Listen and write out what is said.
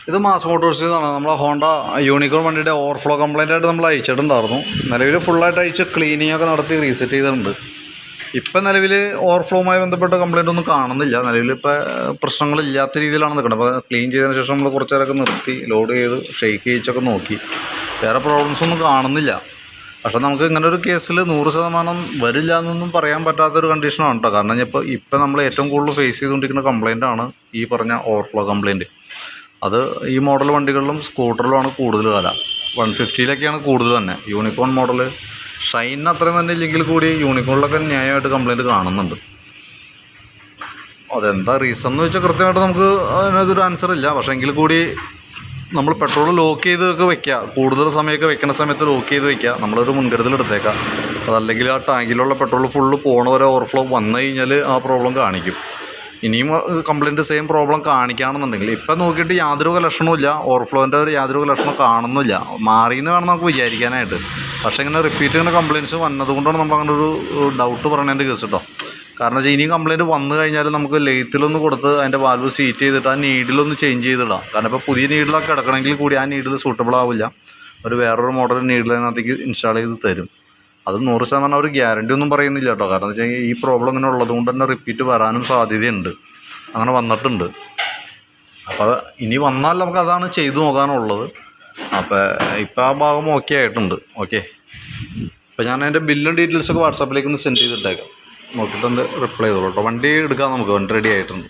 ഇത് മാസ് മോട്ടോഴ്സിൽ നിന്നാണ്. നമ്മളെ ഹോണ്ട യൂണിക്കോൺ വണ്ടിയുടെ ഓവർഫ്ലോ കംപ്ലൈൻ്റ് ആയിട്ട് നമ്മൾ അയച്ചിട്ടുണ്ടായിരുന്നു. നിലവിൽ ഫുള്ളായിട്ട് അയച്ച് ക്ലീനിങ് ഒക്കെ നടത്തി റീസെറ്റ് ചെയ്തിട്ടുണ്ട്. ഇപ്പം നിലവിൽ ഓവർഫ്ലോവുമായി ബന്ധപ്പെട്ട കംപ്ലൈൻ്റ് ഒന്നും കാണുന്നില്ല. നിലവിൽ ഇപ്പോൾ പ്രശ്നങ്ങളില്ലാത്ത രീതിയിലാണ് നിൽക്കുന്നത്. അപ്പോൾ ക്ലീൻ ചെയ്തതിന് ശേഷം നമ്മൾ കുറച്ച് നേരമൊക്കെ നിർത്തി ലോഡ് ചെയ്ത് ഷെയ്ക്ക് ചെയ്യിച്ചൊക്കെ നോക്കി. വേറെ പ്രോബ്ലംസ് ഒന്നും കാണുന്നില്ല. പക്ഷേ നമുക്ക് ഇങ്ങനെ ഒരു കേസിൽ 100% വരില്ല എന്നൊന്നും പറയാൻ പറ്റാത്തൊരു കണ്ടീഷനാണ് കേട്ടോ. കാരണം ഇപ്പം നമ്മൾ ഏറ്റവും കൂടുതൽ ഫേസ് ചെയ്തുകൊണ്ടിരിക്കുന്ന കംപ്ലൈൻ്റാണ് ഈ പറഞ്ഞ ഓവർഫ്ലോ കംപ്ലൈൻറ്റ്. അത് ഈ മോഡൽ വണ്ടികളിലും സ്കൂട്ടറിലുമാണ് കൂടുതൽ വില. 150-ലൊക്കെയാണ് കൂടുതൽ തന്നെ. യൂണിക്കോൺ മോഡൽ ഷൈനിന് അത്രയും തന്നെ ഇല്ലെങ്കിൽ കൂടി യൂണിക്കോണിലൊക്കെ ന്യായമായിട്ട് കംപ്ലൈൻറ്റ് കാണുന്നുണ്ട്. അതെന്താ റീസൺ എന്ന് വെച്ചാൽ കൃത്യമായിട്ട് നമുക്ക് അതിനകത്തൊരു ആൻസർ ഇല്ല. പക്ഷേ എങ്കിൽ കൂടി നമ്മൾ പെട്രോൾ ലോക്ക് ചെയ്തൊക്കെ വെക്കുക, കൂടുതൽ സമയമൊക്കെ വെക്കുന്ന സമയത്ത് ലോക്ക് ചെയ്ത് വെക്കുക, നമ്മളൊരു മുൻകരുതൽ എടുത്തേക്കാം. അതല്ലെങ്കിൽ ആ ടാങ്കിലുള്ള പെട്രോൾ ഫുള്ള് പോണ വരെ ഓവർഫ്ലോ വന്നു കഴിഞ്ഞാൽ ആ പ്രോബ്ലം കാണിക്കും. ഇനിയും കംപ്ലൈൻറ്റ് സെയിം പ്രോബ്ലം കാണിക്കുകയാണെന്നുണ്ടെങ്കിൽ ഇപ്പം നോക്കിയിട്ട് യാതൊരു ലക്ഷണവും ഇല്ല, ഓവർഫ്ലോൻ്റെ ഒരു യാതൊരു ലക്ഷണം കാണുന്നില്ല. മാറിയെന്ന് വേണം നമുക്ക് വിചാരിക്കാനായിട്ട്. പക്ഷേ ഇങ്ങനെ റിപ്പീറ്റ് ചെയ്യുന്ന കംപ്ലയിൻറ്റ്സ് വന്നതുകൊണ്ടാണ് നമ്മൾ അങ്ങനെ ഒരു ഡൗട്ട് പറയേണ്ടത് കേസ് കേട്ടോ. കാരണം വെച്ചാൽ ഇനിയും കംപ്ലയിൻറ്റ് വന്നു കഴിഞ്ഞാൽ നമുക്ക് ലെയ്ത്തിലൊന്ന് കൊടുത്ത് അതിൻ്റെ വാൽവ് സീറ്റ് ചെയ്തിട്ട് ആ നീഡിലൊന്ന് ചേഞ്ച് ചെയ്തിടാം. കാരണം ഇപ്പോൾ പുതിയ നീഡിലൊക്കെ കിടക്കണമെങ്കിൽ കൂടി ആ നീഡിൽ സൂട്ടബിൾ ആവില്ല. ഒരു വേറൊരു മോഡൽ നീഡിൽ അതിനകത്തേക്ക് ഇൻസ്റ്റാൾ ചെയ്ത് തരും. അത് 100% ഒരു ഗ്യാരണ്ടി ഒന്നും പറയുന്നില്ല കേട്ടോ. കാരണം എന്ന് വെച്ച് കഴിഞ്ഞാൽ ഈ പ്രോബ്ലം ഇങ്ങനെ ഉള്ളത് കൊണ്ട് തന്നെ റിപ്പീറ്റ് വരാനും സാധ്യതയുണ്ട്. അങ്ങനെ വന്നിട്ടുണ്ട്. അപ്പോൾ ഇനി വന്നാൽ നമുക്ക് അതാണ് ചെയ്തു നോക്കാനുള്ളത്. അപ്പോൾ ഇപ്പോൾ ആ ഭാഗം ഓക്കെ ആയിട്ടുണ്ട്. ഓക്കെ, അപ്പോൾ ഞാൻ അതിൻ്റെ ബില്ലും ഡീറ്റെയിൽസൊക്കെ വാട്സാപ്പിലേക്ക് ഒന്ന് സെൻഡ് ചെയ്തിട്ടേക്കാം. നോക്കിയിട്ട് റിപ്ലൈ ചെയ്തോളൂ കേട്ടോ. വണ്ടി എടുക്കാം നമുക്ക്. വണ്ടി റെഡി ആയിട്ടുണ്ട്.